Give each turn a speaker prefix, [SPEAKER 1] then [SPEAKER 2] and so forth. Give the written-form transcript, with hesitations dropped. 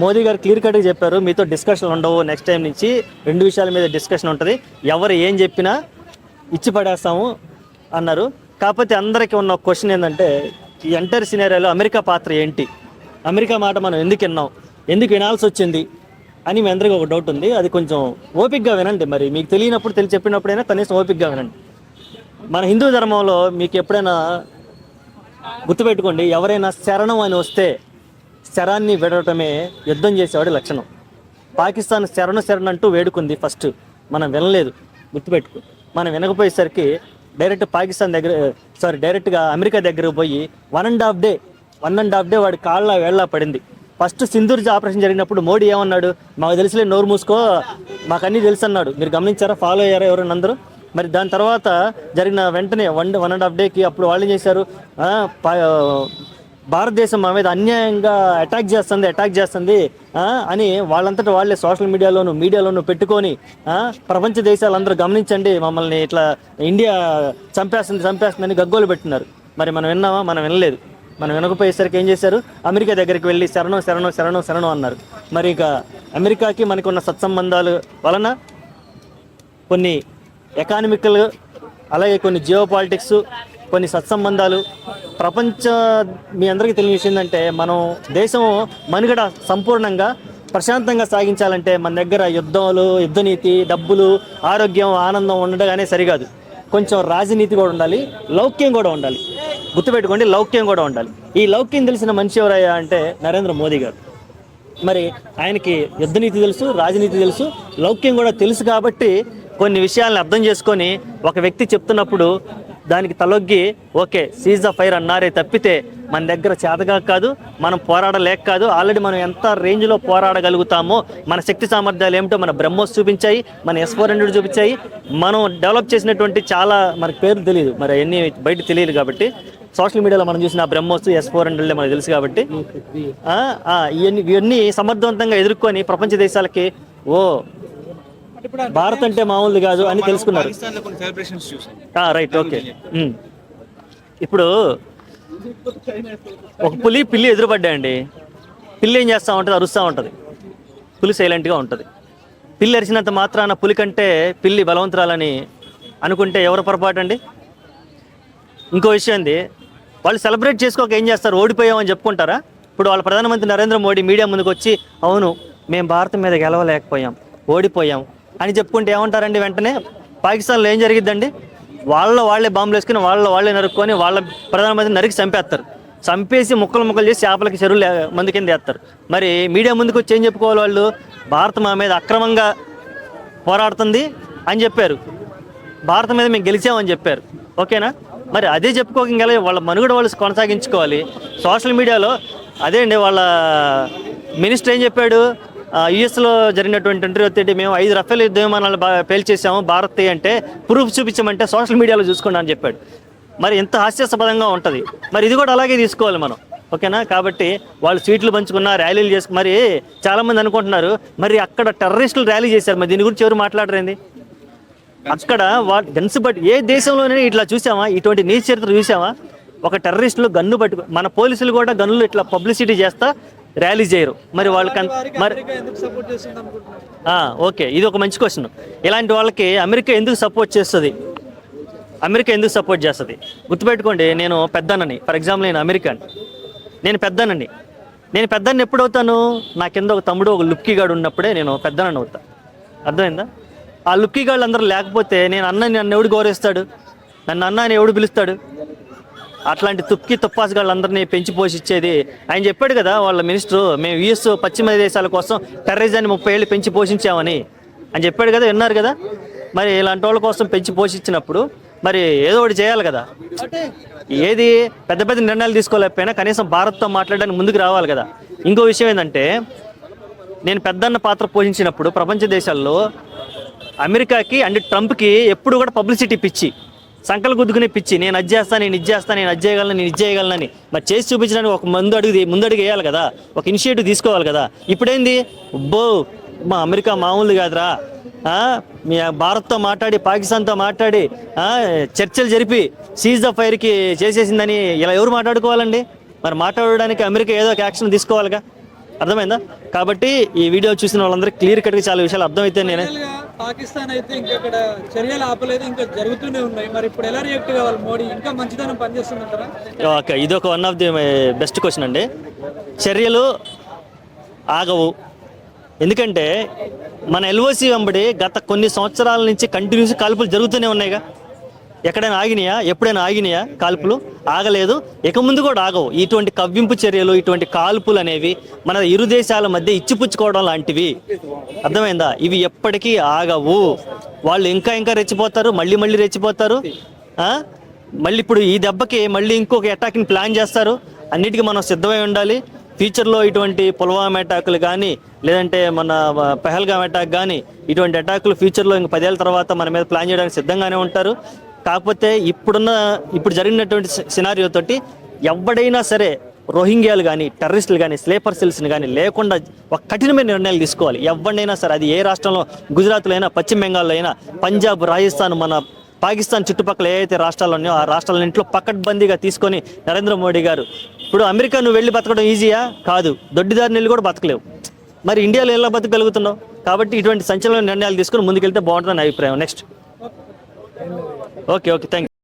[SPEAKER 1] మోదీ గారు క్లియర్ కట్గా చెప్పారు, మీతో డిస్కషన్ ఉండవు, నెక్స్ట్ టైం నుంచి 2 విషయాల మీద డిస్కషన్ ఉంటుంది, ఎవరు ఏం చెప్పినా ఇచ్చి పడేస్తాము అన్నారు. కాకపోతే అందరికీ ఉన్న క్వశ్చన్ ఏంటంటే, ఈ ఎంటైర్ సినారియోలో అమెరికా పాత్ర ఏంటి, అమెరికా మాట మనం ఎందుకు విన్నాం, ఎందుకు వినాల్సి వచ్చింది అని మీ అందరికీ ఒక డౌట్ ఉంది. అది కొంచెం ఓపిక్గా వినండి. మరి మీకు తెలియనప్పుడు చెప్పినప్పుడైనా కనీసం ఓపిక్గా వినండి. మన హిందూ ధర్మంలో మీకు ఎప్పుడైనా గుర్తుపెట్టుకోండి, ఎవరైనా శరణం అని వస్తే శరాన్ని విడటమే యుద్ధం చేసేవాడి లక్షణం. పాకిస్తాన్ శరణం అంటూ వేడుకుంది ఫస్ట్, మనం వినలేదు. గుర్తుపెట్టుకో, మనం వినకపోయేసరికి డైరెక్ట్గా అమెరికా దగ్గరకు పోయి 1.5 డే వాడి కాళ్ళ వేళ్ళ పడింది. ఫస్ట్ సింధూర్ ఆపరేషన్ జరిగినప్పుడు మోడీ ఏమన్నాడు, మాకు తెలిసిలే, నోరు మూసుకో, మాకు అన్నీ తెలుసు అన్నాడు. మీరు గమనించారా, ఫాలో అయ్యారా ఎవరైనా అందరూ? మరి దాని తర్వాత జరిగిన వెంటనే 1.5 డేకి అప్పుడు వాళ్ళు ఏం చేశారు, భారతదేశం మా మీద అన్యాయంగా అటాక్ చేస్తుంది అని వాళ్ళంతటా వాళ్ళే సోషల్ మీడియాలోనూ పెట్టుకొని ప్రపంచ దేశాలందరూ గమనించండి, మమ్మల్ని ఇట్లా ఇండియా చంపేస్తుందని గగ్గోలు పెట్టినారు. మరి మనం విన్నామా? మనం వినలేదు. మనం వినకపోయేసరికి ఏం చేశారు, అమెరికా దగ్గరికి వెళ్ళి శరణం అన్నారు. మరి ఇక అమెరికాకి మనకు ఉన్న సత్సంబంధాలు వలన కొన్ని ఎకానమికల్, అలాగే కొన్ని జియో పాలిటిక్స్, కొన్ని సత్సంబంధాలు, మీ అందరికీ తెలియని విషయం ఏంటంటే, మనం దేశం మనుగడ సంపూర్ణంగా ప్రశాంతంగా సాగించాలంటే మన దగ్గర యుద్ధనీతి, డబ్బులు, ఆరోగ్యం, ఆనందం ఉండగానే సరికాదు. కొంచెం రాజనీతి కూడా ఉండాలి, లౌక్యం కూడా ఉండాలి. గుర్తుపెట్టుకోండి, లౌక్యం కూడా ఉండాలి. ఈ లౌక్యం తెలిసిన మనిషి ఎవరయ్యా అంటే నరేంద్ర మోదీ గారు. మరి ఆయనకి యుద్ధనీతి తెలుసు, రాజనీతి తెలుసు, లౌక్యం కూడా తెలుసు. కాబట్టి కొన్ని విషయాలను అర్థం చేసుకొని ఒక వ్యక్తి చెప్తున్నప్పుడు దానికి తలొగ్గి ఓకే సీజ్ ద ఫైర్ అన్నారే తప్పితే మన దగ్గర చేతగా కాదు, మనం పోరాడలేక కాదు. ఆల్రెడీ మనం ఎంత రేంజ్లో పోరాడగలుగుతామో, మన శక్తి సామర్థ్యాలు ఏమిటో మన బ్రహ్మోస్ చూపించాయి, మన S-400 చూపించాయి. మనం డెవలప్ చేసినటువంటి చాలా మనకు పేర్లు తెలియదు, మరి అవన్నీ బయట తెలియదు. కాబట్టి సోషల్ మీడియాలో మనం చూసిన బ్రహ్మోస్, S-400 మనకు తెలుసు. కాబట్టి ఇవన్నీ సమర్థవంతంగా ఎదుర్కొని ప్రపంచ దేశాలకి భారత్ అంటే మామూలు కాదు అని తెలుసుకున్నారు. Right, okay. ఇప్పుడు ఒక పిల్లి ఎదురుపడ్డాయండి. పిల్లి ఏం చేస్తూ ఉంటుంది, అరుస్తూ ఉంటుంది. పులి సైలెంట్గా ఉంటుంది. పిల్లి అరిచినంత మాత్రాన పులి కంటే పిల్లి బలవంతురాలని అనుకుంటే ఎవరు పొరపాటు అండి? ఇంకో విషయం ఉంది, వాళ్ళు సెలబ్రేట్ చేసుకోక ఏం చేస్తారు, ఓడిపోయామని చెప్పుకుంటారా? ఇప్పుడు వాళ్ళ ప్రధానమంత్రి నరేంద్ర మోడీ మీడియా ముందుకు వచ్చి అవును మేము భారతం మీద గెలవలేకపోయాం, ఓడిపోయాం అని చెప్పుకుంటే ఏమంటారండి? వెంటనే పాకిస్తాన్లో ఏం జరిగిద్దండి, వాళ్ళే బాంబులు వేసుకుని వాళ్ళే నరుక్కొని వాళ్ళ ప్రధానమంత్రి నరికి చంపేసి ముక్కలు చేసి చేపలకి చెరువులు మంది కింద వేస్తారు. మరి మీడియా ముందుకు వచ్చి ఏం చెప్పుకోవాలి వాళ్ళు? భారత్ మా మీద అక్రమంగా పోరాడుతుంది అని చెప్పారు, భారతం మీద మేము గెలిచామని చెప్పారు. ఓకేనా? మరి అదే చెప్పుకోక వాళ్ళ మనుగడ వాళ్ళు కొనసాగించుకోవాలి. సోషల్ మీడియాలో అదే అండి, వాళ్ళ మినిస్టర్ ఏం చెప్పాడు, యుఎస్లో జరిగినటువంటి ఇంటర్వ్యూ మేము 5 రఫేల్ యుద్ధ విమానాలు పేల్చేసాము భారత్ అంటే ప్రూఫ్ చూపించమంటే సోషల్ మీడియాలో చూసుకోండి అని చెప్పాడు. మరి ఎంత హాస్యాస్పదంగా ఉంటుంది. మరి ఇది కూడా అలాగే తీసుకోవాలి మనం. ఓకేనా? కాబట్టి వాళ్ళు స్వీట్లు పంచుకున్న, ర్యాలీలు చేసుకున్న, మరి చాలామంది అనుకుంటున్నారు మరి అక్కడ టెర్రరిస్టులు ర్యాలీ చేశారు, మరి దీని గురించి ఎవరు మాట్లాడరేంది? అక్కడ గన్స్ బట్టి ఏ దేశంలోనే ఇట్లా చూసామా? ఇటువంటి నీచ చరిత్ర చూసామా? ఒక టెర్రరిస్టులు గన్ను పట్టుకు, మన పోలీసులు కూడా గన్నులు ఇట్లా పబ్లిసిటీ చేస్తా ర్యాలీ చేయరు. మరి వాళ్ళకి ఓకే, ఇది ఒక మంచి క్వశ్చన్. ఇలాంటి వాళ్ళకి అమెరికా ఎందుకు సపోర్ట్ చేస్తుంది? గుర్తుపెట్టుకోండి, నేను పెద్దన్నని. ఫర్ ఎగ్జాంపుల్ నేను అమెరికన్, నేను పెద్దన్న ఎప్పుడు అవుతాను? నా కింద ఒక తమ్ముడు, ఒక లుక్కీగాడు ఉన్నప్పుడే నేను పెద్దనని అవుతా. అర్థమైందా? ఆ లుక్కీగాళ్ళు అందరూ లేకపోతే నన్ను ఎవడు గౌరవిస్తాడు? నన్ను అన్న అని ఎవడు పిలుస్తాడు? అట్లాంటి తుప్పాసుగాళ్ళందరినీ పెంచి పోషించేది ఆయన చెప్పాడు కదా, వాళ్ళ మినిస్టరు, మేము యుఎస్ పశ్చిమ దేశాల కోసం టెర్రరిజాన్ని 30 ఏళ్ళు పెంచి పోషించామని అని చెప్పాడు కదా, విన్నారు కదా. మరి ఇలాంటి వాళ్ళ కోసం పెంచి పోషించినప్పుడు మరి ఏదో ఒకటి చేయాలి కదా. ఏది పెద్ద నిర్ణయాలు తీసుకోలేకపోయినా కనీసం భారత్తో మాట్లాడడానికి ముందుకు రావాలి కదా. ఇంకో విషయం ఏంటంటే, నేను పెద్దన్న పాత్ర పోషించినప్పుడు ప్రపంచ దేశాల్లో అమెరికాకి అండ్ ట్రంప్కి ఎప్పుడు కూడా పబ్లిసిటీ పిచ్చి, సంకలు గుద్దుకునే పిచ్చి. నేను అది చేస్తాను, నేను ఇది చేయగలనని మరి చేసి చూపించడానికి ఒక ముందడుగు వేయాలి కదా, ఒక ఇనిషియేటివ్ తీసుకోవాలి కదా. ఇప్పుడేంది, మా అమెరికా మామూలు కాదురా, మీ భారత్తో మాట్లాడి పాకిస్తాన్తో మాట్లాడి చర్చలు జరిపి సీజ్ ద ఫైర్కి చేసేసిందని ఇలా ఎవరు మాట్లాడుకోవాలండి? మరి మాట్లాడడానికి అమెరికా ఏదో ఒక యాక్షన్ తీసుకోవాలిగా. అర్థమైందా? కాబట్టి ఈ వీడియో చూసిన వాళ్ళందరికీ క్లియర్ కట్గా చాలా విషయాలు అర్థమైతే నేనే
[SPEAKER 2] ఫైనల్ గా పాకిస్తాన్ అయితే ఇంకా ఇక్కడ చర్యలు ఆపలేదు, ఇంకా జరుగుతూనే ఉన్నాయి. మరి ఇప్పుడు ఎలా రియాక్ట్ కావాలి మోడీ? ఇంకా మంచిదనం పనిచేస్తుందంటారా?
[SPEAKER 1] ఓకే, ఇది ఒక one of the best question అండి. చర్యలు ఆగవు. ఎందుకంటే మన ఎల్ఓసి వెంబడి గత కొన్ని సంవత్సరాల నుంచి కంటిన్యూస్ కాల్పులు జరుగుతూనే ఉన్నాయిగా. ఎక్కడైనా ఆగినాయా? ఎప్పుడైనా ఆగినాయా కాల్పులు? ఆగలేదు, ఇక ముందు కూడా ఆగవు. ఇటువంటి కవ్వింపు చర్యలు, ఇటువంటి కాల్పులు అనేవి మన ఇరు దేశాల మధ్య ఇచ్చిపుచ్చుకోవడం లాంటివి. అర్థమైందా? ఇవి ఎప్పటికీ ఆగవు. వాళ్ళు ఇంకా ఇంకా రెచ్చిపోతారు, మళ్ళీ మళ్ళీ రెచ్చిపోతారు. ఆ? మళ్ళీ ఇప్పుడు ఈ దెబ్బకి మళ్ళీ ఇంకొక అటాక్ని ప్లాన్ చేస్తారు. అన్నిటికీ మనం సిద్ధమై ఉండాలి. ఫ్యూచర్లో ఇటువంటి పుల్వామా అటాకులు కానీ, లేదంటే మన పెహల్గామ్ అటాక్ కానీ, ఇటువంటి అటాకులు ఫ్యూచర్లో ఇంక 10 ఏళ్ళ తర్వాత మన మీద ప్లాన్ చేయడానికి సిద్ధంగానే ఉంటారు. కాకపోతే ఇప్పుడు జరిగినటువంటి సినారియో తోటి ఎవడైనా సరే రోహింగ్యాలు కానీ, టెర్రరిస్టులు కానీ, స్లీపర్ సెల్స్ని కానీ లేకుండా ఒక కఠినమైన నిర్ణయాలు తీసుకోవాలి. ఎవరినైనా సరే, అది ఏ రాష్ట్రంలో, గుజరాత్లో అయినా, పశ్చిమ బెంగాల్లో అయినా, పంజాబ్, రాజస్థాన్, మన పాకిస్తాన్ చుట్టుపక్కల ఏ అయితే రాష్ట్రాలు ఉన్నాయో ఆ రాష్ట్రాలన్నింటిలో పకడ్బందీగా తీసుకొని నరేంద్ర మోడీ గారు, ఇప్పుడు అమెరికా నువ్వు వెళ్ళి బతకడం ఈజీయా? కాదు. దొడ్డిదారిని వెళ్ళి కూడా బతకలేవు. మరి ఇండియాలో ఎలా బతకగలుగుతున్నావు? కాబట్టి ఇటువంటి సంచలన నిర్ణయాలు తీసుకొని ముందుకెళ్తే బాగుంటుందని అభిప్రాయం. నెక్స్ట్. Okay, thank you.